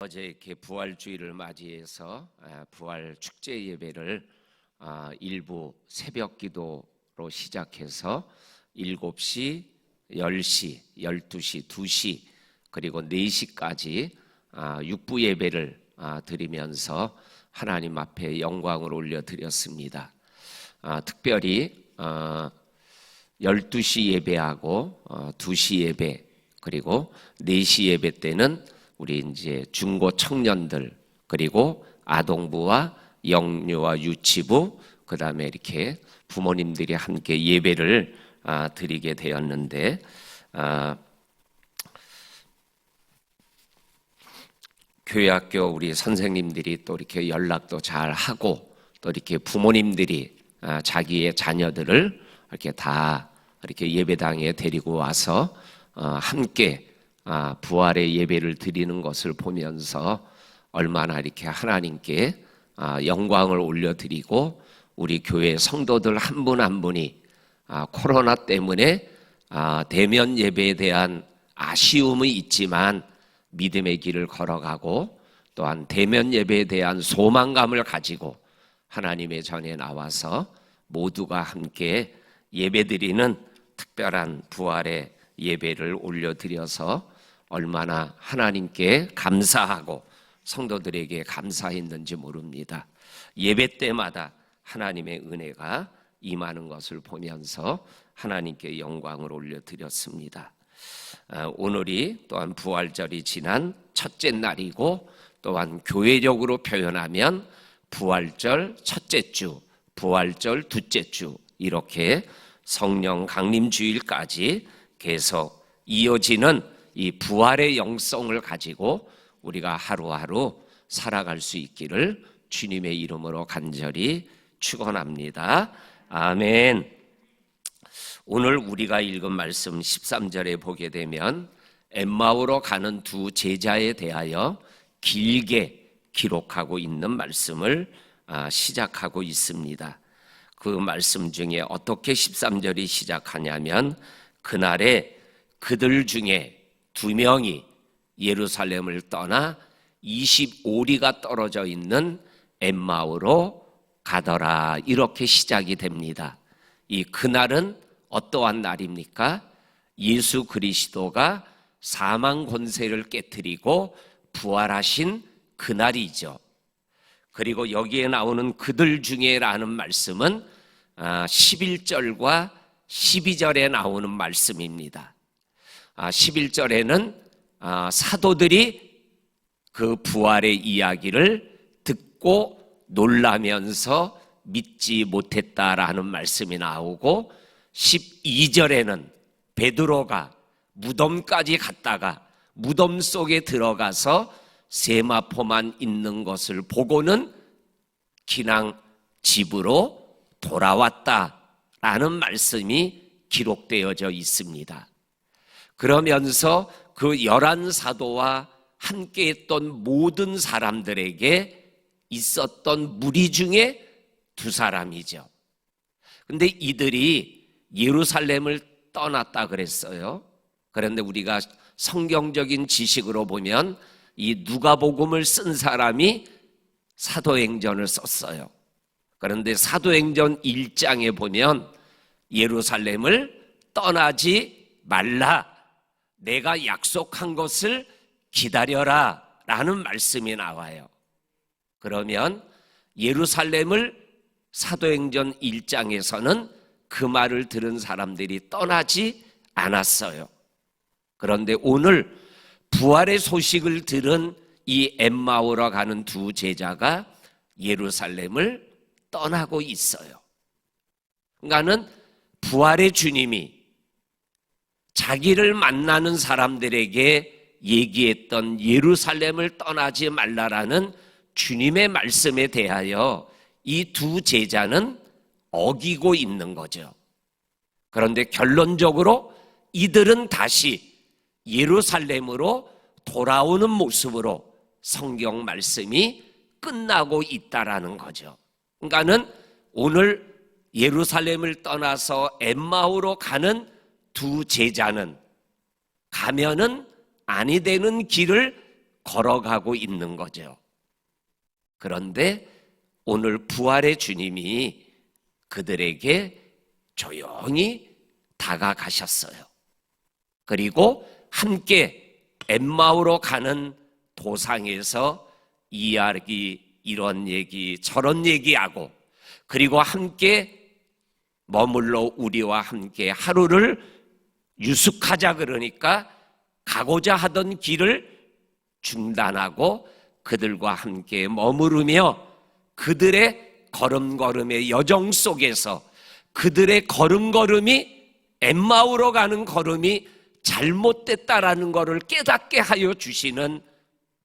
어제 이렇게 부활주의를 맞이해서 부활 축제 예배를 일부 새벽 기도로 시작해서 7시, 10시, 12시, 2시 그리고 4시까지 육부 예배를 드리면서 하나님 앞에 영광을 올려드렸습니다. 특별히 12시 예배하고 2시 예배 그리고 4시 예배 때는 우리 이제 중고 청년들 그리고 아동부와 영유아 유치부 그다음에 이렇게 부모님들이 함께 예배를 드리게 되었는데 교회학교 우리 선생님들이 또 이렇게 연락도 잘 하고 또 이렇게 부모님들이 자기의 자녀들을 이렇게 다 이렇게 예배당에 데리고 와서 함께 부활의 예배를 드리는 것을 보면서 얼마나 이렇게 하나님께 영광을 올려드리고 우리 교회 성도들 한 분 한 분이 코로나 때문에 대면 예배에 대한 아쉬움이 있지만 믿음의 길을 걸어가고 또한 대면 예배에 대한 소망감을 가지고 하나님의 전에 나와서 모두가 함께 예배드리는 특별한 부활의 예배를 올려드려서 얼마나 하나님께 감사하고 성도들에게 감사했는지 모릅니다. 예배 때마다 하나님의 은혜가 임하는 것을 보면서 하나님께 영광을 올려드렸습니다. 오늘이 또한 부활절이 지난 첫째 날이고 또한 교회적으로 표현하면 부활절 첫째 주, 부활절 둘째 주 이렇게 성령 강림주일까지 계속 이어지는 이 부활의 영성을 가지고 우리가 하루하루 살아갈 수 있기를 주님의 이름으로 간절히 축원합니다. 아멘. 오늘 우리가 읽은 말씀 13절에 보게 되면 엠마오로 가는 두 제자에 대하여 길게 기록하고 있는 말씀을 시작하고 있습니다. 그 말씀 중에 어떻게 13절이 시작하냐면 그날에 그들 중에 2명이 예루살렘을 떠나 25리가 떨어져 있는 엠마오로 가더라 이렇게 시작이 됩니다. 이 그날은 어떠한 날입니까? 예수 그리스도가 사망 권세를 깨트리고 부활하신 그날이죠. 그리고 여기에 나오는 그들 중에라는 말씀은 11절과 12절에 나오는 말씀입니다. 11절에는 사도들이 그 부활의 이야기를 듣고 놀라면서 믿지 못했다라는 말씀이 나오고 12절에는 베드로가 무덤까지 갔다가 무덤 속에 들어가서 세마포만 있는 것을 보고는 그냥 집으로 돌아왔다라는 말씀이 기록되어져 있습니다. 그러면서 그 11사도와 함께했던 모든 사람들에게 있었던 무리 중에 2사람이죠. 근데 이들이 예루살렘을 떠났다 그랬어요. 그런데 우리가 성경적인 지식으로 보면 이 누가복음을 쓴 사람이 사도행전을 썼어요. 그런데 사도행전 1장에 보면 예루살렘을 떠나지 말라, 내가 약속한 것을 기다려라 라는 말씀이 나와요. 그러면 예루살렘을 사도행전 1장에서는 그 말을 들은 사람들이 떠나지 않았어요. 그런데 오늘 부활의 소식을 들은 이 엠마오로 가는 두 제자가 예루살렘을 떠나고 있어요. 그러니까는 부활의 주님이 자기를 만나는 사람들에게 얘기했던 예루살렘을 떠나지 말라라는 주님의 말씀에 대하여 이 두 제자는 어기고 있는 거죠. 그런데 결론적으로 이들은 다시 예루살렘으로 돌아오는 모습으로 성경 말씀이 끝나고 있다라는 거죠. 그러니까는 오늘 예루살렘을 떠나서 엠마오로 가는 두 제자는 가면은 아니 되는 길을 걸어가고 있는 거죠. 그런데 오늘 부활의 주님이 그들에게 조용히 다가가셨어요. 그리고 함께 엠마오로 가는 도상에서 이런 얘기 저런 얘기하고, 그리고 함께 머물러 우리와 함께 하루를 유숙하자 그러니까 가고자 하던 길을 중단하고 그들과 함께 머무르며 그들의 걸음걸음의 여정 속에서 그들의 걸음걸음이 엠마오로 가는 걸음이 잘못됐다라는 것을 깨닫게 하여 주시는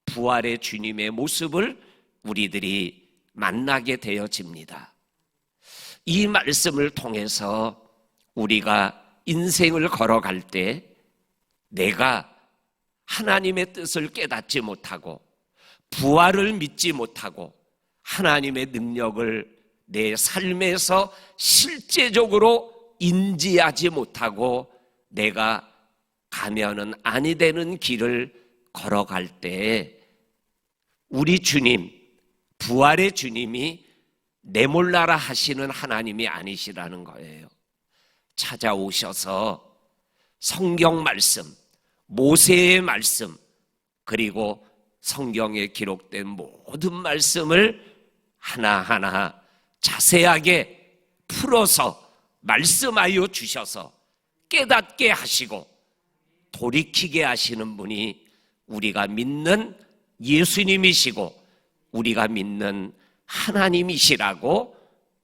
부활의 주님의 모습을 우리들이 만나게 되어집니다. 이 말씀을 통해서 우리가 인생을 걸어갈 때 내가 하나님의 뜻을 깨닫지 못하고 부활을 믿지 못하고 하나님의 능력을 내 삶에서 실제적으로 인지하지 못하고 내가 가면은 아니 되는 길을 걸어갈 때 우리 주님, 부활의 주님이 내몰라라 하시는 하나님이 아니시라는 거예요. 찾아오셔서 성경 말씀, 모세의 말씀, 그리고 성경에 기록된 모든 말씀을 하나하나 자세하게 풀어서 말씀하여 주셔서 깨닫게 하시고 돌이키게 하시는 분이 우리가 믿는 예수님이시고 우리가 믿는 하나님이시라고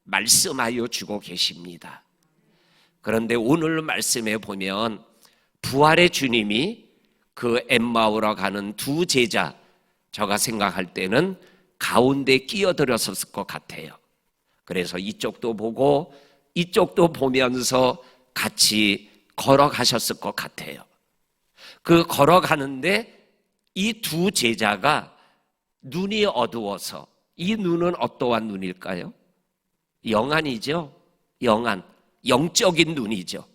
말씀하여 주고 계십니다. 그런데 오늘 말씀에 보면 부활의 주님이 그 엠마오로 가는 두 제자, 제가 생각할 때는 가운데 끼어들었을 것 같아요. 그래서 이쪽도 보고 이쪽도 보면서 같이 걸어가셨을 것 같아요. 그 걸어가는데 이 두 제자가 눈이 어두워서, 이 눈은 어떠한 눈일까요? 영안이죠. 영안, 영적인 눈이죠.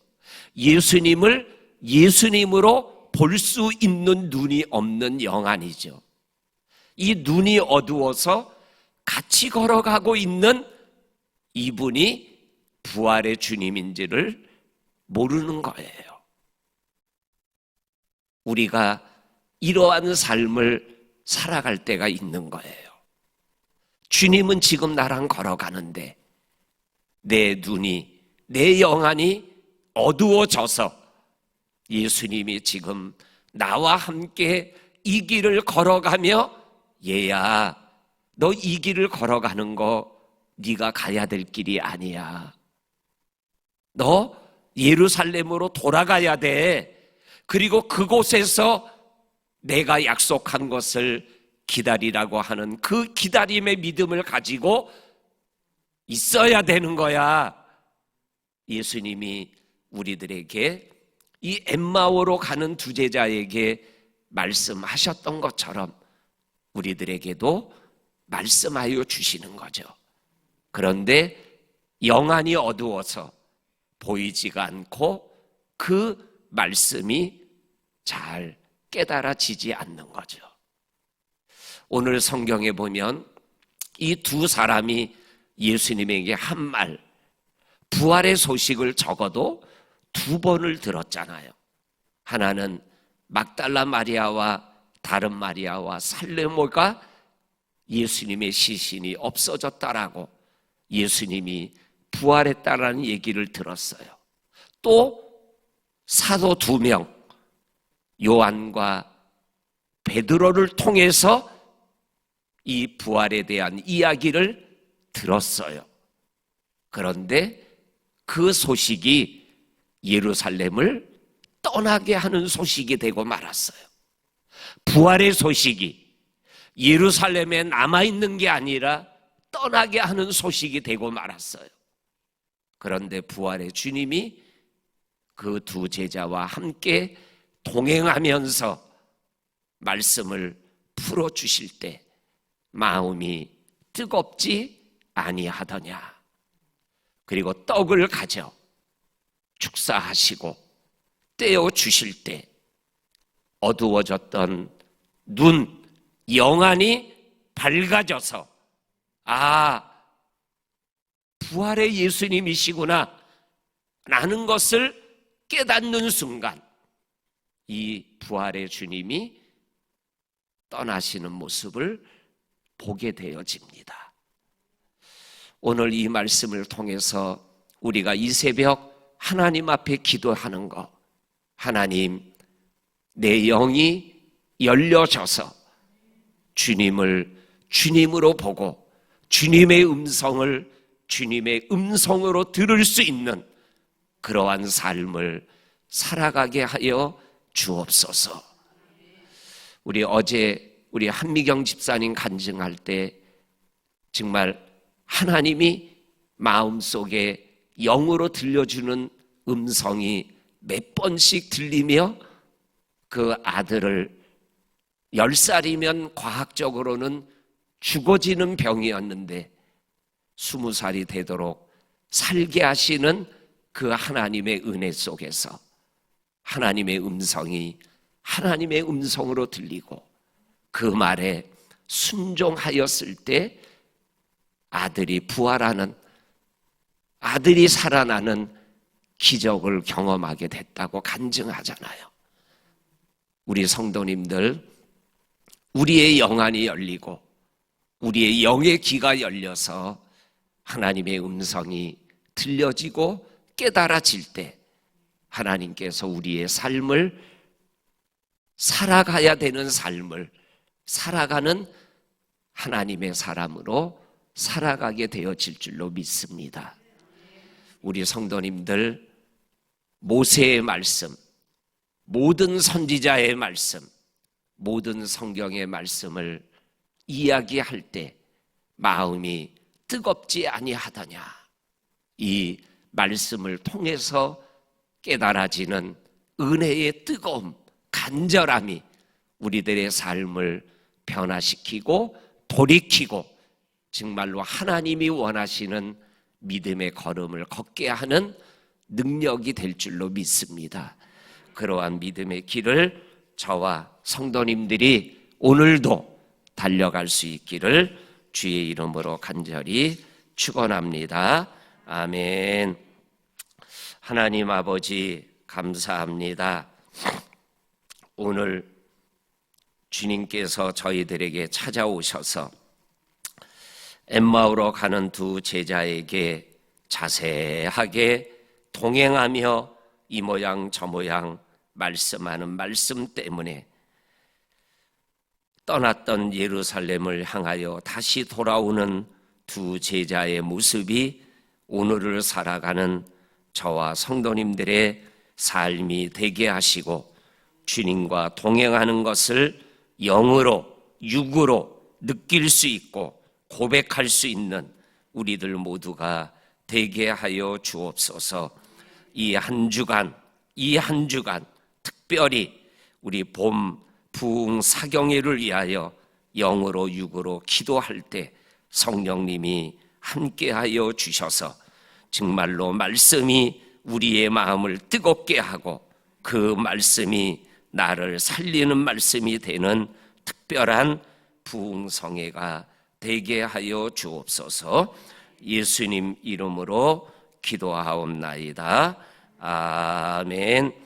예수님을 예수님으로 볼 수 있는 눈이 없는 영안이죠. 이 눈이 어두워서 같이 걸어가고 있는 이분이 부활의 주님인지를 모르는 거예요. 우리가 이러한 삶을 살아갈 때가 있는 거예요. 주님은 지금 나랑 걸어가는데 내 눈이, 내 영안이 어두워져서 예수님이 지금 나와 함께 이 길을 걸어가며 얘야, 너 이 길을 걸어가는 거 네가 가야 될 길이 아니야. 너 예루살렘으로 돌아가야 돼. 그리고 그곳에서 내가 약속한 것을 기다리라고 하는 그 기다림의 믿음을 가지고 있어야 되는 거야. 예수님이 우리들에게 이 엠마오로 가는 두 제자에게 말씀하셨던 것처럼 우리들에게도 말씀하여 주시는 거죠. 그런데 영안이 어두워서 보이지가 않고 그 말씀이 잘 깨달아지지 않는 거죠. 오늘 성경에 보면 이 두 사람이 예수님에게 한 말, 부활의 소식을 적어도 두 번을 들었잖아요. 하나는 막달라 마리아와 다른 마리아와 살레모가 예수님의 시신이 없어졌다라고 예수님이 부활했다라는 얘기를 들었어요. 또 사도 두 명, 요한과 베드로를 통해서 이 부활에 대한 이야기를 들었어요. 그런데 그 소식이 예루살렘을 떠나게 하는 소식이 되고 말았어요. 부활의 소식이 예루살렘에 남아있는 게 아니라 떠나게 하는 소식이 되고 말았어요. 그런데 부활의 주님이 그 두 제자와 함께 동행하면서 말씀을 풀어주실 때 마음이 뜨겁지 아니하더냐. 그리고 떡을 가져 축사하시고 떼어 주실 때 어두워졌던 눈, 영안이 밝아져서 부활의 예수님이시구나 라는 것을 깨닫는 순간 이 부활의 주님이 떠나시는 모습을 보게 되어집니다. 오늘 이 말씀을 통해서 우리가 이 새벽 하나님 앞에 기도하는 것, 하나님, 내 영이 열려져서 주님을 주님으로 보고 주님의 음성을 주님의 음성으로 들을 수 있는 그러한 삶을 살아가게 하여 주옵소서. 우리 한미경 집사님 간증할 때 정말 하나님이 마음속에 영으로 들려주는 음성이 몇 번씩 들리며 그 아들을 10살이면 과학적으로는 죽어지는 병이었는데 20살이 되도록 살게 하시는 그 하나님의 은혜 속에서 하나님의 음성이 하나님의 음성으로 들리고 그 말에 순종하였을 때 아들이 부활하는, 아들이 살아나는 기적을 경험하게 됐다고 간증하잖아요. 우리 성도님들, 우리의 영안이 열리고 우리의 영의 귀가 열려서 하나님의 음성이 들려지고 깨달아질 때 하나님께서 우리의 삶을 살아가야 되는 삶을 살아가는 하나님의 사람으로 살아가게 되어질 줄로 믿습니다. 우리 성도님들, 모세의 말씀, 모든 선지자의 말씀, 모든 성경의 말씀을 이야기할 때 마음이 뜨겁지 아니하더냐, 이 말씀을 통해서 깨달아지는 은혜의 뜨거움, 간절함이 우리들의 삶을 변화시키고 돌이키고 정말로 하나님이 원하시는 믿음의 걸음을 걷게 하는 능력이 될 줄로 믿습니다. 그러한 믿음의 길을 저와 성도님들이 오늘도 달려갈 수 있기를 주의 이름으로 간절히 축원합니다. 아멘. 하나님 아버지 감사합니다. 오늘 주님께서 저희들에게 찾아오셔서 엠마오로 가는 두 제자에게 자세하게 동행하며 이 모양 저 모양 말씀하는 말씀 때문에 떠났던 예루살렘을 향하여 다시 돌아오는 두 제자의 모습이 오늘을 살아가는 저와 성도님들의 삶이 되게 하시고 주님과 동행하는 것을 영으로 육으로 느낄 수 있고 고백할 수 있는 우리들 모두가 되게 하여 주옵소서. 이 한 주간 특별히 우리 봄 부흥 사경회를 위하여 영으로 육으로 기도할 때 성령님이 함께하여 주셔서 정말로 말씀이 우리의 마음을 뜨겁게 하고 그 말씀이 나를 살리는 말씀이 되는 특별한 부흥성회가 되게 하여 주옵소서. 예수님 이름으로 기도하옵나이다. 아멘.